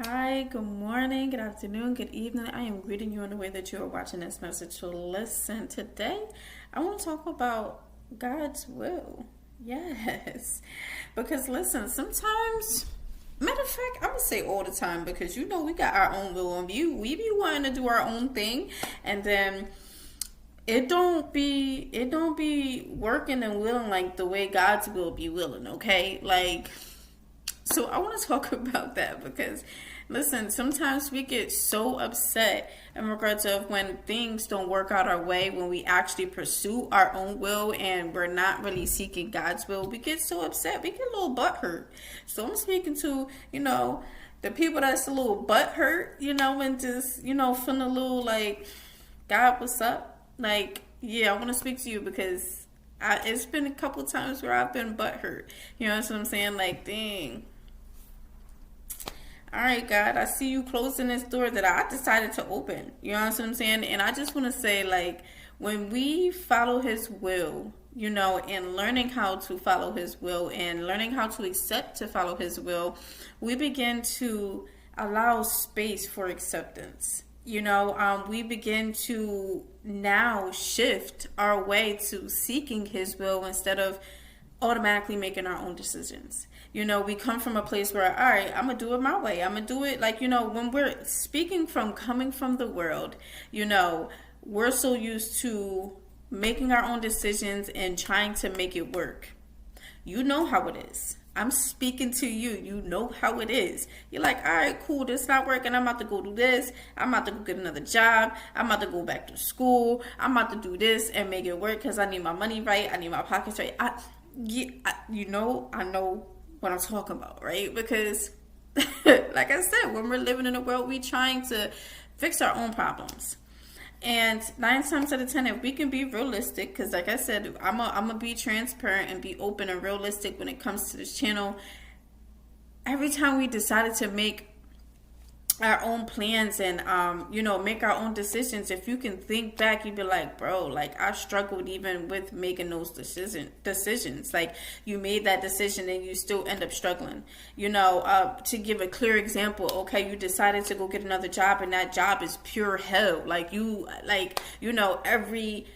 Hi, good morning, good afternoon, good evening. I am greeting you in the way that you are watching this message. So listen, today I want to talk about God's will. Yes. Because listen, sometimes, matter of fact, I'm gonna say all the time because we got our own will and we be wanting to do our own thing, and then it don't be working and willing like the way God's will be willing, okay? So I want to talk about that because, listen, sometimes we get so upset in regards of when things don't work out our way, when we actually pursue our own will and we're not really seeking God's will. We get so upset. We get a little butthurt. So I'm speaking to, the people that's a little butthurt, and just, feeling a little like, God, what's up? Like, yeah, I want to speak to you because it's been a couple times where I've been butthurt. You know what I'm saying? Like, dang. All right, God, I see you closing this door that I decided to open. You know what I'm saying? And I just want to say, like, when we follow His will, and learning how to follow His will and learning how to accept to follow His will, we begin to allow space for acceptance. We begin to now shift our way to seeking His will instead of automatically making our own decisions. We come from a place where, all right, I'm going to do it my way. I'm going to do it like, when we're speaking from coming from the world, we're so used to making our own decisions and trying to make it work. You know how it is. I'm speaking to you. You know how it is. You're like, all right, cool. This not working. I'm about to go do this. I'm about to go get another job. I'm about to go back to school. I'm about to do this and make it work because I need my money right. I need my pockets right. I know what I'm talking about, right? Because, like I said, when we're living in a world, we're trying to fix our own problems. And 9 times out of 10, if we can be realistic, because like I said, I'm gonna be transparent and be open and realistic when it comes to this channel. Every time we decided to make our own plans and make our own decisions, if you can think back, you'd be like, bro, like I struggled even with making those decisions. Like you made that decision and you still end up struggling. To give a clear example, okay, you decided to go get another job and that job is pure hell. Not every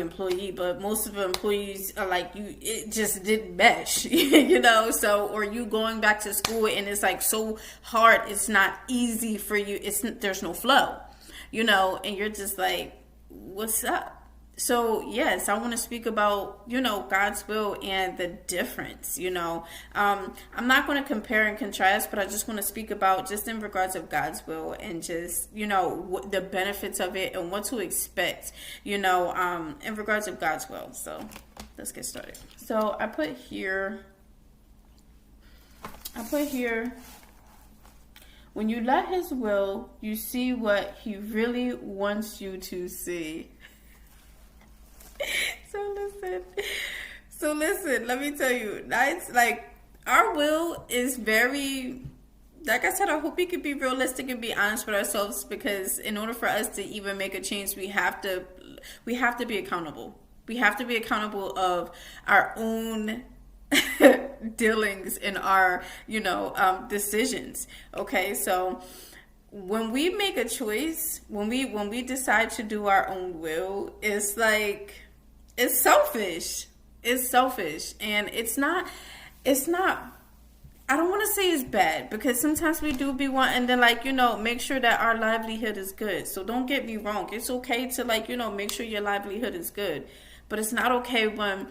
employee, but most of the employees are like, it just didn't mesh. Or you going back to school and it's like so hard, it's not easy for you, there's no flow, and you're just like, what's up? So yes, I want to speak about God's will and the difference. I'm not going to compare and contrast, but I just want to speak about just in regards of God's will and just what the benefits of it and what to expect in regards of God's will. So let's get started. So I put here when you let His will, you see what He really wants you to see. So listen, let me tell you, that's like, our will is very, like I said, I hope we can be realistic and be honest with ourselves, because in order for us to even make a change, we have to be accountable. We have to be accountable of our own dealings in our decisions. Okay, so when we make a choice, when we decide to do our own will, it's like, it's selfish, and it's not I don't want to say it's bad, because sometimes we do be wanting to make sure that our livelihood is good. So don't get me wrong, it's okay to make sure your livelihood is good, but it's not okay when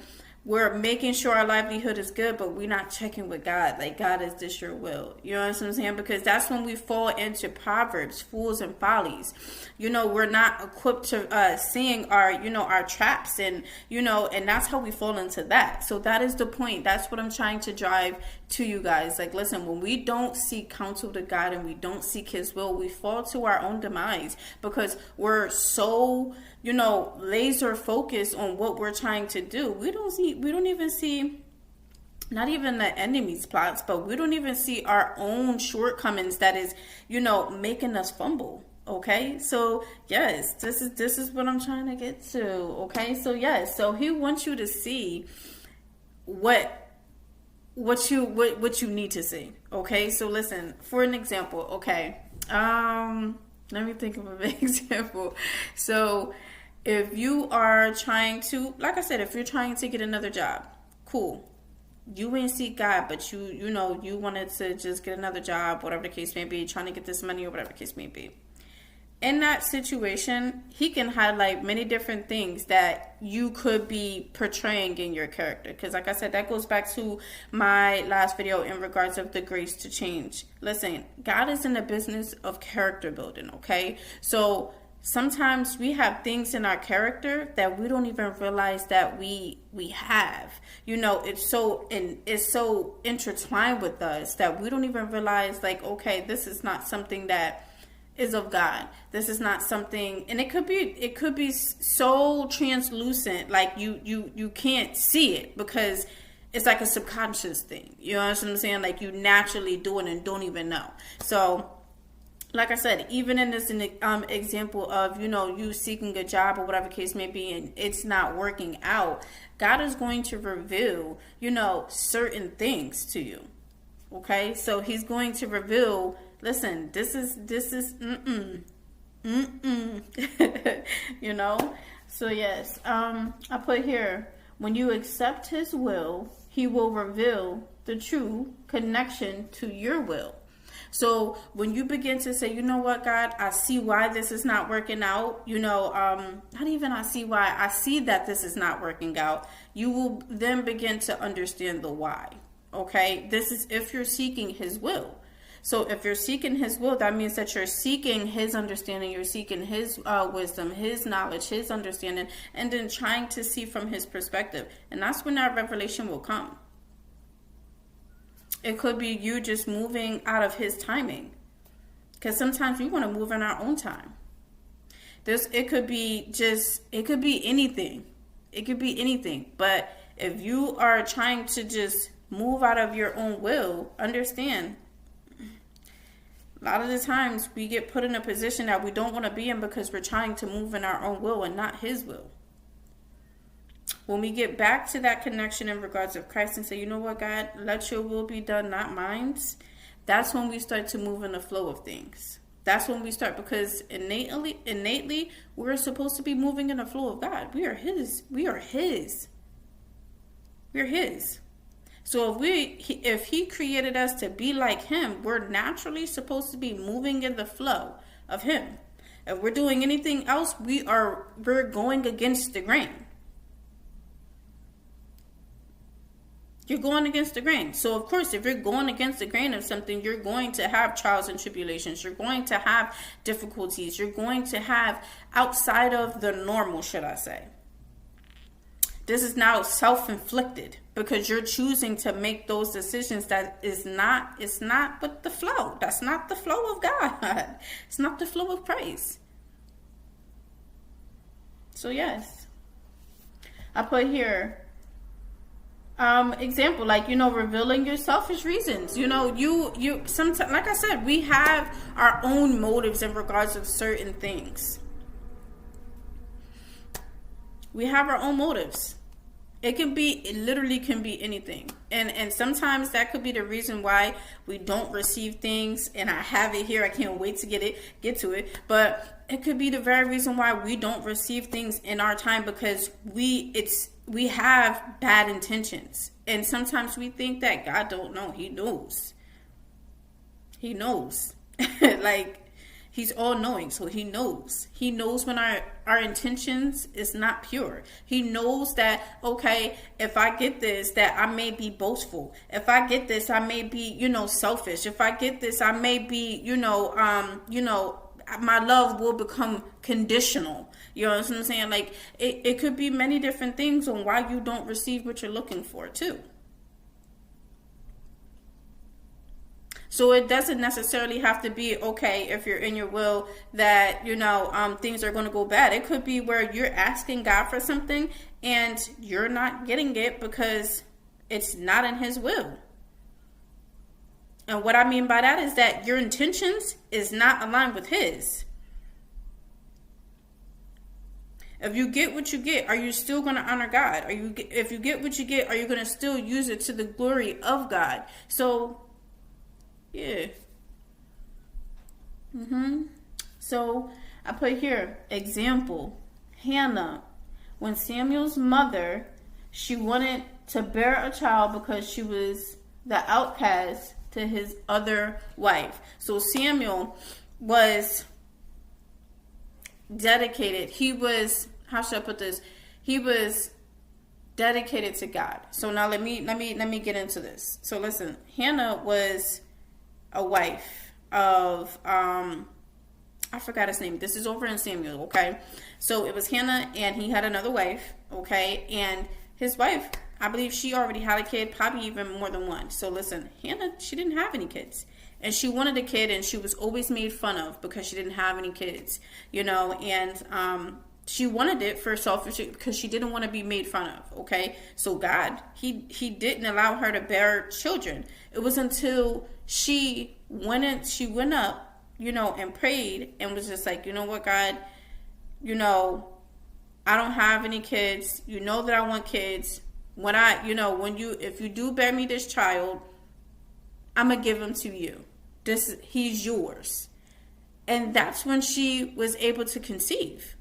we're making sure our livelihood is good, but we're not checking with God. Like, God, is this your will? You know what I'm saying? Because that's when we fall into Proverbs, fools and follies. We're not equipped to seeing our traps, and that's how we fall into that. So that is the point. That's what I'm trying to drive to you guys. Like, listen, when we don't seek counsel to God and we don't seek His will, we fall to our own demise, because we're so laser focused on what we're trying to do. We don't even see not even the enemy's plots, but we don't even see our own shortcomings that is making us fumble. Okay, so yes, this is what I'm trying to get to. Okay, so yes, so He wants you to see what what you need to see. Okay, so listen, for an example. Okay, let me think of an example. So if you are trying to, like I said, if you're trying to get another job, cool. You ain't seek God, but you know you wanted to just get another job, whatever the case may be, trying to get this money or whatever the case may be. In that situation, he can highlight many different things that you could be portraying in your character. Because like I said, that goes back to my last video in regards of the grace to change. Listen, God is in the business of character building, okay? So sometimes we have things in our character that we don't even realize that we have. You know, it's so intertwined with us that we don't even realize, like, okay, this is not something that is of God. This is not something, and it could be so translucent, like you can't see it because it's like a subconscious thing. You know what I'm saying? Like you naturally do it and don't even know. So like I said, even in this example of, you know, you seeking a job or whatever case may be, and it's not working out, God is going to reveal, you know, certain things to you. Okay, so He's going to reveal. Listen, this is you know. So yes, I put here, when you accept His will, He will reveal the true connection to your will. So when you begin to say, you know what, God, I see why this is not working out, you know, not even I see why, I see that this is not working out, you will then begin to understand the why. Okay, this is if you're seeking His will. So if you're seeking His will, that means that you're seeking His understanding, you're seeking His wisdom, His knowledge, His understanding, and then trying to see from His perspective. And that's when that revelation will come. It could be you just moving out of His timing. Because sometimes we want to move in our own time. It could be anything. It could be anything. But if you are trying to just move out of your own will, understand, a lot of the times we get put in a position that we don't want to be in because we're trying to move in our own will and not His will. When we get back to that connection in regards of Christ and say, you know what, God, let your will be done, not mine, that's when we start to move in the flow of things. That's when we start, because innately, we're supposed to be moving in the flow of God. We are His. We're His. So if He created us to be like Him, we're naturally supposed to be moving in the flow of Him. If we're doing anything else, we're going against the grain. You're going against the grain. So, of course, if you're going against the grain of something, you're going to have trials and tribulations. You're going to have difficulties. You're going to have outside of the normal, should I say. This is now self-inflicted because you're choosing to make those decisions it's not with the flow. That's not the flow of God. It's not the flow of praise. So, yes. I put here, example, like, you know, revealing your selfish reasons. You know, you sometimes, like I said, we have our own motives in regards of certain things. We have our own motives. It literally can be anything. And sometimes that could be the reason why we don't receive things. And I have it here. I can't wait to get to it. But it could be the very reason why we don't receive things in our time, because we have bad intentions. And sometimes we think that God don't know. He knows. He knows. Like, He's all-knowing, so He knows. He knows when our intentions is not pure. He knows that, okay, if I get this, that I may be boastful. If I get this, I may be, you know, selfish. If I get this, I may be, my love will become conditional. You know what I'm saying? Like, it could be many different things on why you don't receive what you're looking for, too. So it doesn't necessarily have to be, okay, if you're in your will, that, you know, things are going to go bad. It could be where you're asking God for something and you're not getting it because it's not in His will. And what I mean by that is that your intentions is not aligned with His. If you get what you get, are you still going to honor God? If you get what you get, are you going to still use it to the glory of God? So, yeah. So I put here, example, Hannah. When Samuel's mother, she wanted to bear a child because she was the outcast to his other wife. So Samuel was dedicated. He was, how should I put this? He was dedicated to God. So now let me get into this. So listen, Hannah was a wife of I forgot his name. This is over in Samuel, okay? So it was Hannah, and he had another wife, okay? And his wife, I believe she already had a kid, probably even more than one. So listen, Hannah, she didn't have any kids. And she wanted a kid, and she was always made fun of because she didn't have any kids, you know? And she wanted it for selfish, because she didn't want to be made fun of, okay? So God, he didn't allow her to bear children. It was until she went up, you know, and prayed and was just like, you know what, God, you know, I don't have any kids. You know that I want kids. If you do bear me this child, I'm going to give him to you. He's yours. And that's when she was able to conceive.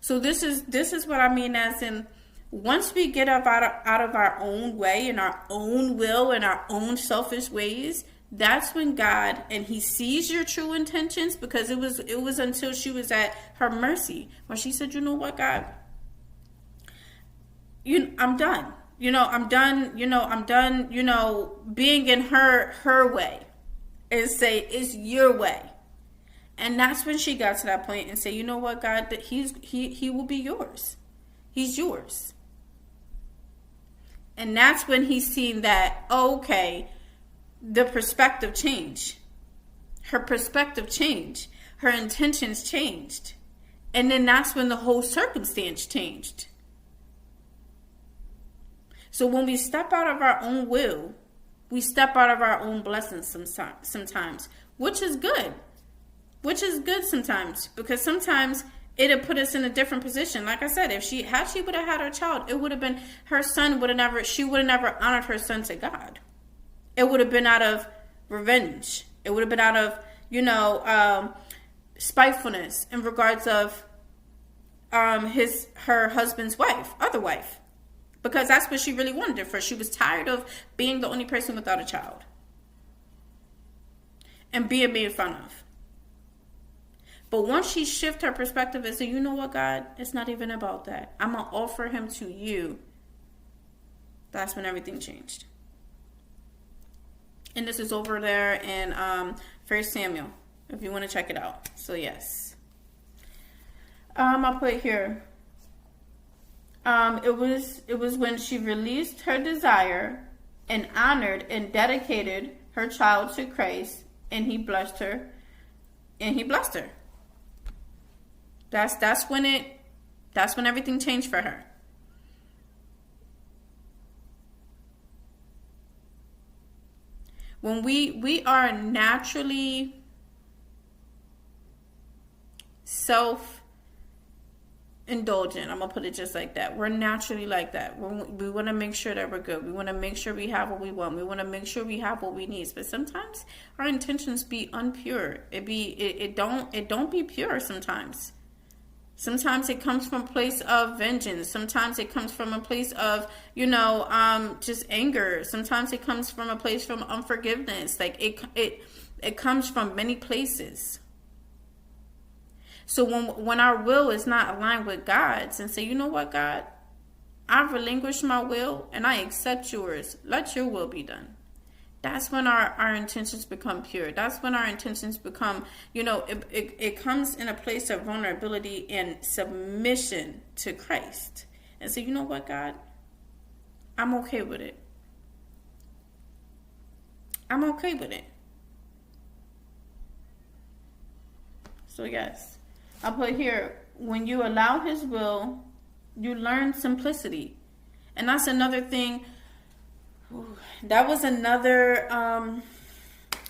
So this is what I mean, as in, once we get up out of our own way and our own will and our own selfish ways, that's when God, and he sees your true intentions, because it was until she was at her mercy when she said, you know what, God, I'm done. I'm done, being in her way, and say, it's your way. And that's when she got to that point and say, you know what, God, that he will be yours. He's yours. And that's when he's seen that, okay, the perspective changed. Her perspective changed. Her intentions changed. And then that's when the whole circumstance changed. So when we step out of our own will, we step out of our own blessings sometimes, which is good. Which is good sometimes, because sometimes it'll put us in a different position. Like I said, if she would have had her child, it would have been, she would have never honored her son to God. It would have been out of revenge. It would have been out of, spitefulness in regards of her husband's other wife. Because that's what she really wanted it for. She was tired of being the only person without a child. And being made fun of. But once she shifted her perspective and said, you know what, God, it's not even about that. I'm going to offer him to you. That's when everything changed. And this is over there in 1 Samuel, if you want to check it out. So, yes. I'll put it here. It was when she released her desire and honored and dedicated her child to Christ, and he blessed her. That's when everything changed for her. When we are naturally self-indulgent, I'm going to put it just like that. We're naturally like that. We want to make sure that we're good. We want to make sure we have what we want. We want to make sure we have what we need. But sometimes our intentions be unpure. It don't be pure sometimes. Sometimes it comes from a place of vengeance. Sometimes it comes from a place of, just anger. Sometimes it comes from a place from unforgiveness. Like it comes from many places. So when our will is not aligned with God's, and say, you know what, God, I've relinquished my will and I accept yours. Let your will be done. That's when our intentions become pure. That's when our intentions become, it comes in a place of vulnerability and submission to Christ. And say, you know what, God? I'm okay with it. I'm okay with it. So, yes. I'll put here, when you allow his will, you learn simplicity. And that's another thing. That was another,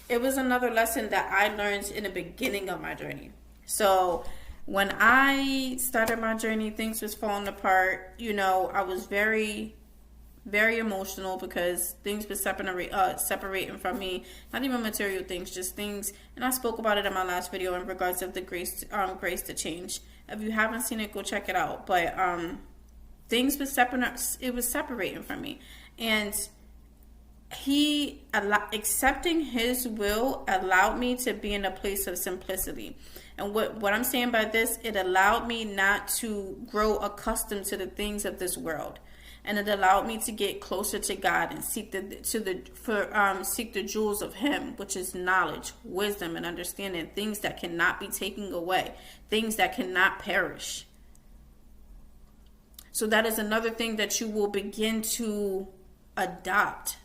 it was another lesson that I learned in the beginning of my journey. So When I started my journey, things was falling apart. I was very, very emotional because things were separating from me. Not even material things, just things. And I spoke about it in my last video in regards of the grace to change. If you haven't seen it, go check it out. But things was separating from me, and accepting his will allowed me to be in a place of simplicity. And what I'm saying by this, it allowed me not to grow accustomed to the things of this world, and it allowed me to get closer to God and seek the jewels of Him, which is knowledge, wisdom, and understanding, things that cannot be taken away, things that cannot perish. So that is another thing that you will begin to adopt.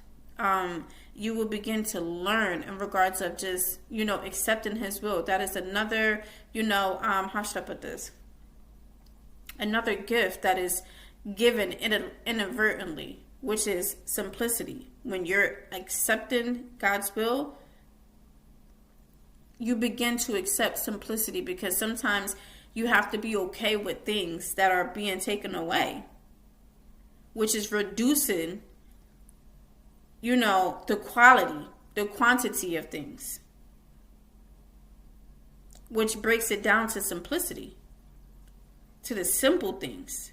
You will begin to learn in regards of just, accepting His will. That is another, how should I put this? Another gift that is given inadvertently, which is simplicity. When you're accepting God's will, you begin to accept simplicity, because sometimes you have to be okay with things that are being taken away, which is reducing, the quality, the quantity of things, which breaks it down to simplicity, to the simple things.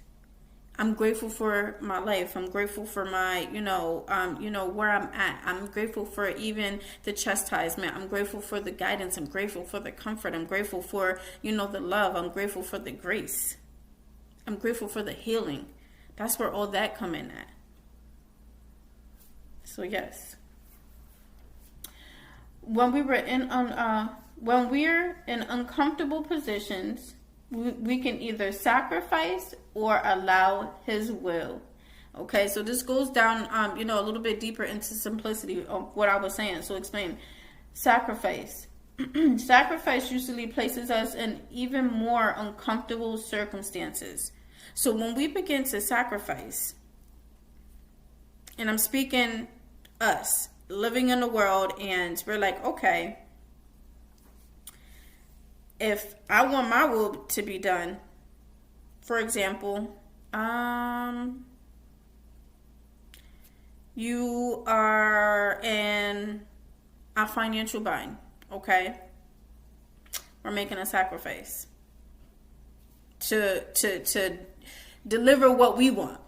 I'm grateful for my life. I'm grateful for my, where I'm at. I'm grateful for even the chastisement. I'm grateful for the guidance. I'm grateful for the comfort. I'm grateful for, the love. I'm grateful for the grace. I'm grateful for the healing. That's where all that come in at. So yes. When we're in uncomfortable positions, we can either sacrifice or allow His will. Okay, so this goes down, a little bit deeper into simplicity of what I was saying. So explain. Sacrifice. Sacrifice usually places us in even more uncomfortable circumstances. So when we begin to sacrifice, and I'm speaking us, living in the world, and we're like, okay, if I want my will to be done, for example, you are in a financial bind, okay? We're making a sacrifice to deliver what we want,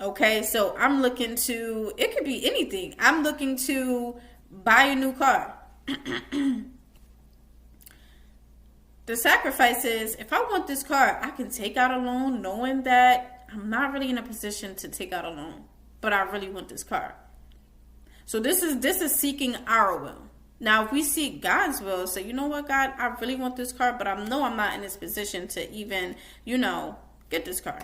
okay? So I'm looking to, it could be anything. I'm looking to buy a new car. The sacrifice is, if I want this car, I can take out a loan knowing that I'm not really in a position to take out a loan, but I really want this car. So this is seeking our will. Now, if we seek God's will, say, you know what, God, I really want this car, but I know I'm not in this position to even, get this car.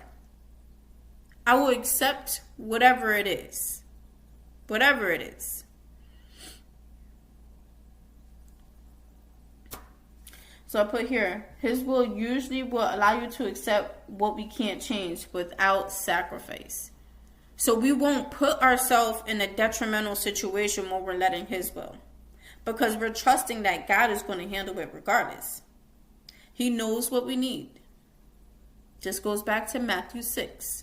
I will accept whatever it is. Whatever it is. So I put here, His will usually will allow you to accept what we can't change without sacrifice. So we won't put ourselves in a detrimental situation when we're letting His will, because we're trusting that God is going to handle it regardless. He knows what we need. Just goes back to Matthew 6.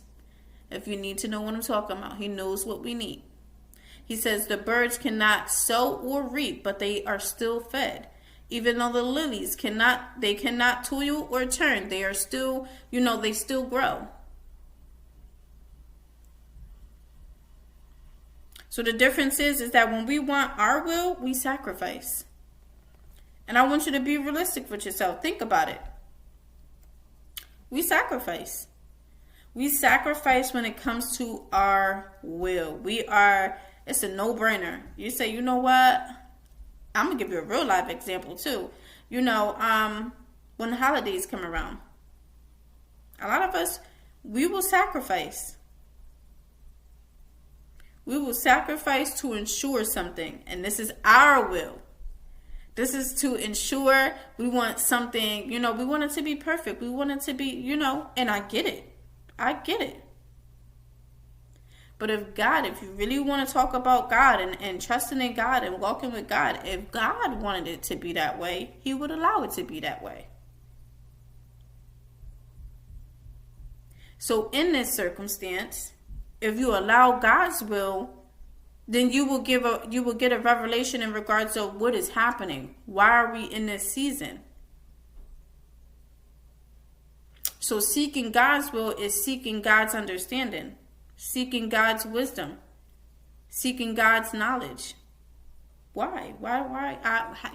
If you need to know what I'm talking about, He knows what we need. He says the birds cannot sow or reap, but they are still fed. Even though the lilies cannot toil or turn, they are still, they still grow. So the difference is that when we want our will, we sacrifice. And I want you to be realistic with yourself. Think about it. We sacrifice. We sacrifice when it comes to our will. It's a no-brainer. You say, you know what? I'm going to give you a real life example too. When the holidays come around, a lot of us, we will sacrifice. We will sacrifice to ensure something. And this is our will. This is to ensure we want something, we want it to be perfect. We want it to be, and I get it. I get it. But if you really want to talk about God and trusting in God and walking with God, if God wanted it to be that way, He would allow it to be that way. So in this circumstance, if you allow God's will, then you will get a revelation in regards to what is happening. Why are we in this season? So seeking God's will is seeking God's understanding, seeking God's wisdom, seeking God's knowledge. Why?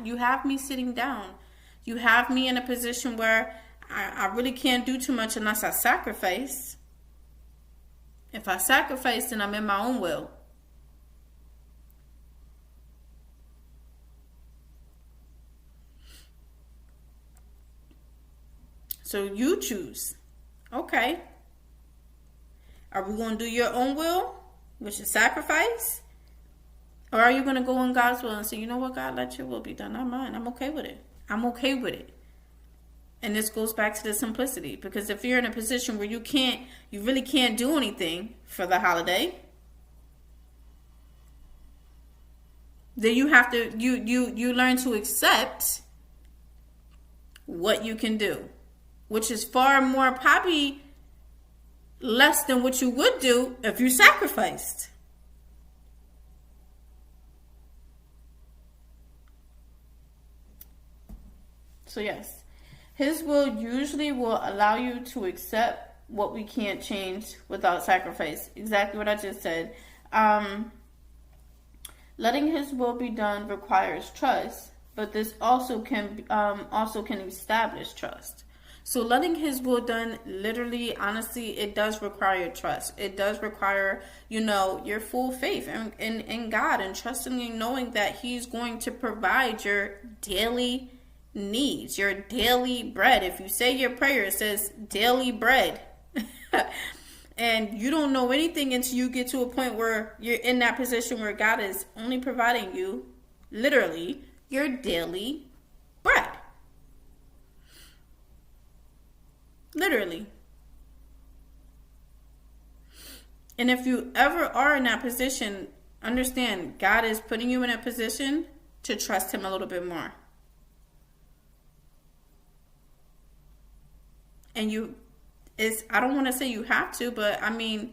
You have me sitting down. You have me in a position where I really can't do too much unless I sacrifice. If I sacrifice, then I'm in my own will. So you choose. Okay. Are we going to do your own will, which is sacrifice? Or are you going to go in God's will and say, you know what, God, let your will be done, not mine. I'm okay with it. I'm okay with it. And this goes back to the simplicity. Because if you're in a position where you really can't do anything for the holiday, then you have to, you learn to accept what you can do, which is far more, probably less than what you would do if you sacrificed. So yes, His will usually will allow you to accept what we can't change without sacrifice. Exactly what I just said. Letting His will be done requires trust, but this also can establish trust. So letting His will done, literally, honestly, it does require trust. It does require, your full faith in God, and trusting and knowing that He's going to provide your daily needs, your daily bread. If you say your prayer, it says daily bread. And you don't know anything until you get to a point where you're in that position where God is only providing you, literally, your daily bread. Literally. And if you ever are in that position, understand God is putting you in a position to trust Him a little bit more. And I don't want to say you have to, but I mean,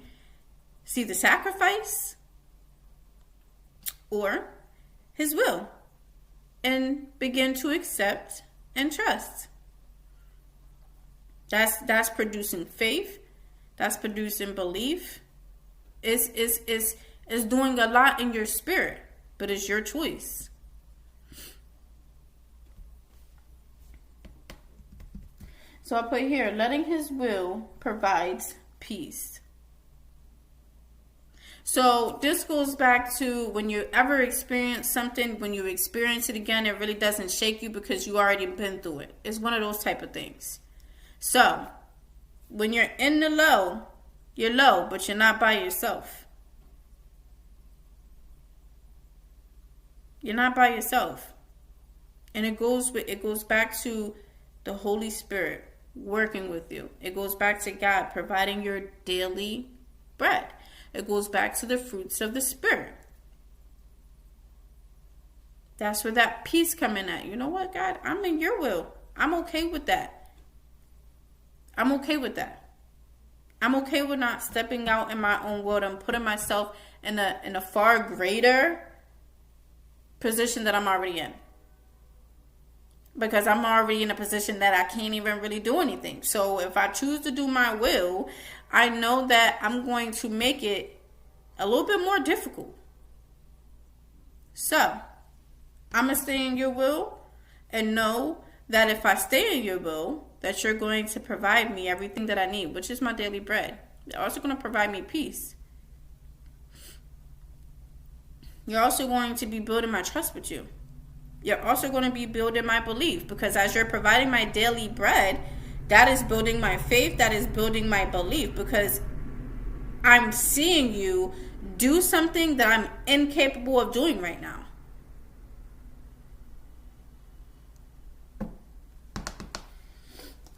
see the sacrifice or His will and begin to accept and trust. That's producing faith. That's producing belief. It's doing a lot in your spirit, but it's your choice. So I put here, letting His will provides peace. So this goes back to when you ever experience something, when you experience it again, it really doesn't shake you because you already been through it. It's one of those type of things. So when you're in the low, you're low, but you're not by yourself. You're not by yourself. And it goes back to the Holy Spirit working with you. It goes back to God providing your daily bread. It goes back to the fruits of the Spirit. That's where that peace coming at. You know what, God? I'm in your will. I'm okay with that. I'm okay with that. I'm okay with not stepping out in my own will and putting myself in a far greater position that I'm already in. Because I'm already in a position that I can't even really do anything. So if I choose to do my will, I know that I'm going to make it a little bit more difficult. So I'm going to stay in your will and know that if I stay in your will, that you're going to provide me everything that I need, which is my daily bread. You're also going to provide me peace. You're also going to be building my trust with you. You're also going to be building my belief, because as you're providing my daily bread, that is building my faith, that is building my belief, because I'm seeing you do something that I'm incapable of doing right now.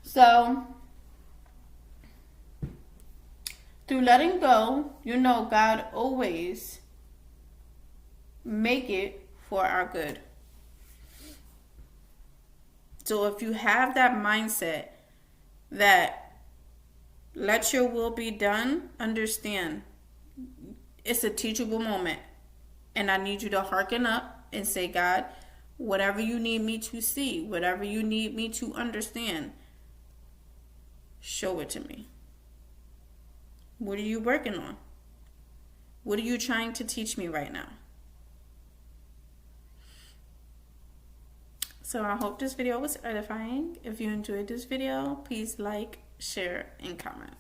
So, through letting go, God always make it for our good. So if you have that mindset that Let your will be done. Understand, it's a teachable moment. And I need you to hearken up and say, God, whatever you need me to see, whatever you need me to understand, show it to me. What are you working on? What are you trying to teach me right now? So I hope this video was edifying. If you enjoyed this video, please like, share, and comment.